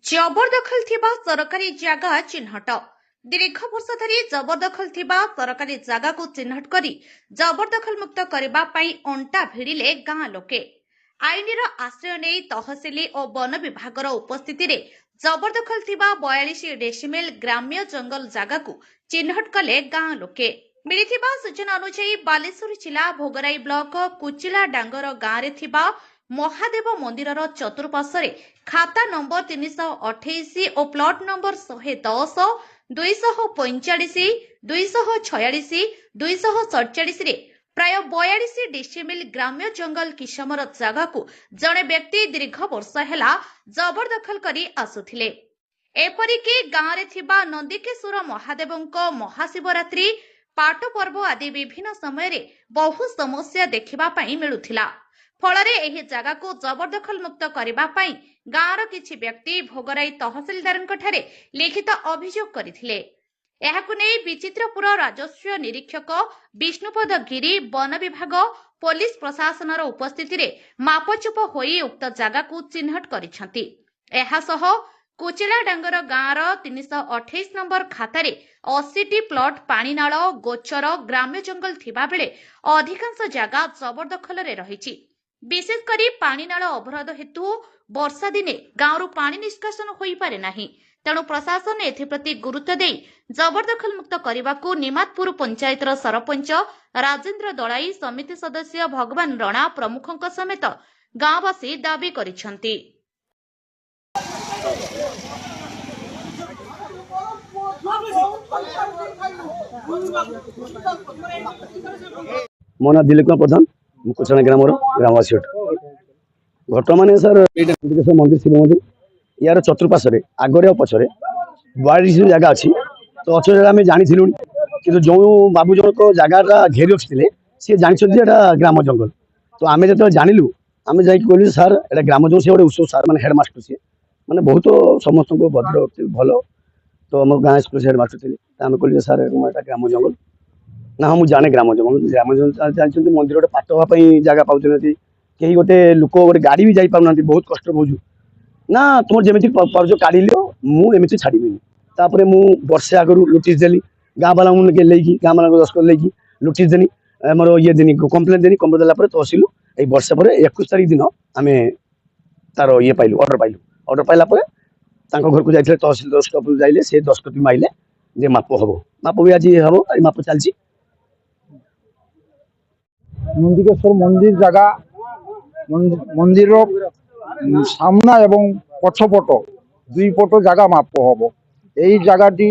जबरदखल थिबा सरकारी जागा चिन्हट दीर्घ वर्ष धरी जबरदखल थिबा सरकारी जागा को चिन्हट करी जबरदखल मुक्त करबा पई अंटा भिड़िले गाँ लोके आईनर आश्रय नहीं तहसिल और वन विभागर उपस्थिति रे जबरदखल थिबा 42 डेसिमेल ग्राम्य जंगल जागा को चिन्हट कले गाँ लोके मिलिथिबा सूचना अनुसार बालेश्वर जिला भोगराई ब्लॉक कुचिला डांगर गाँव रे थिबा महादेव मंदिर चतुर्पार्श्वे खाता नंबर 328 और प्लॉट नंबर 110, 245, 246, 247 रे प्राय 42 डेसिमेल ग्राम्य जंगल किसमर जगह को जड़े व्यक्ति दीर्घ वर्ष हेला जबरदखल करी आसुथिले। एपरिकी गाँव रे थिबा नंदिकेश्वर महादेवंको महाशिवरात्रि पाट पर्व आदि विभिन्न समय रे बहु समस्या देखिबा पई मिलुथिला। फलरे एही जगह को जबरदखल मुक्त करबा पई गाँवर किछि व्यक्ति भोगराई तहसिलदारଙ୍କ ठारे लिखित अभियोग करथिले। एहाकु नै विचित्रपुर राजस्व निरीक्षक विष्णुपद गिरी वन विभाग पुलिस प्रशासनर उपस्थिति रे मापचुप होई उक्त जगह को चिन्हट करिसंती। एहा सह कुचिला डांगर गाँवर 328 नंबर खातारे 80टी प्लॉट पानीनाल गोचर ग्राम्य जंगल थिबा बेले अधिकांश जगह जबरदखल रे रहिछि। विशेष करी पानीनाल अवरोध हेतु वर्षा दिने गाँव पानी निष्कासन होई पारे नाही। तेणु प्रशासन एथिप्रति गुरुत्व दे जबरदखल मुक्त करने निमातपुर पंचायतर सरपंच राजेन्द्र दलाई समिति सदस्य भगवान रणा प्रमुखों समेत गाँववासी दाबी करिसंती। मो ना दिलीप कुमार प्रधान कुचना ग्रामर ग्रामवासी घट मान सर मंदिर शिव मंदिर यार चतुर्पार्श्वे आगे और पछरे 42 जगह अच्छी तो अच्छे आम जानी कि जो बाबू जनक जगह घेरी रखी सी जानते ग्राम जंगल तो आम जो जानलु आम जा कहलु सार एटा ग्राम जंगल सी गोटे उत्सव सार मैंने हेडमास्टर सी मैंने बहुत समस्त भद्र भल तो आम गाँव स्कूल हेडमास्टर थे आम कहलु सार एटा ग्राम जंगल ना हाँ मुझे जाने ग्राम जंगल जानते मंदिर गोटे पाठ हाँपाई जगह पाँच कहीं गोटे लोक गोटे गाड़ी भी जाना बहुत कष्ट बोझु ना तुम जमी पर्ज काढ़ लियो मुझे छाड़बी तापर मु वर्षे आगु नोटिस देली गाँ वाला लेकिन गाँ वाला दस्खत लेकिन नोटिस देनी मोर ये देनी कम्प्लेन देनी कम्प्लेन देला तहसिल ये वर्षे पर 21 तारीख दिन आम तार ये पाइलु ऑर्डर पाइला घर को जाइए तहसिल दस्खत जाइले से दस्खत भी माइले जे माप हम माप भी आज हम माप चलती नंदिकेश्वर मंदिर जगह मंदिर सामना एवं पछपट दुई पट जगह माप हम यही जगहटी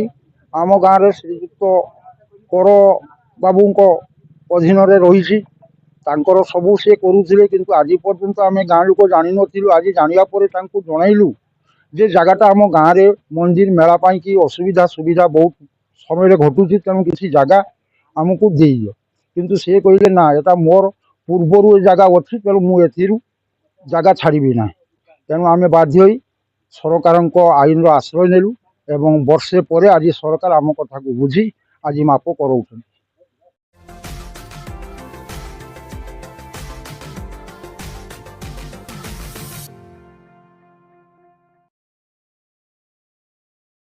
आम गाँव श्रीजुक्त कर बाबू अधीन रही सबू सी करुले किंतु आज पर्यंत आम गाँ लोक जान नु आज जानापर जनइलु जे जगहटा आम गाँव में मंदिर मेलापाई कि असुविधा सुविधा बहुत समय घटुची तेणु किसी जगह आमको देइयो किंतु सी कहले ना एटा मोर पूर्वर जगह अच्छी तेणु मुझे जगह छाड़बी ना तेणु आम बाध्य सरकार आईन आश्रय नेलु एवं वर्षे पर आज सरकार आम कथा को बुझी आज माप कर।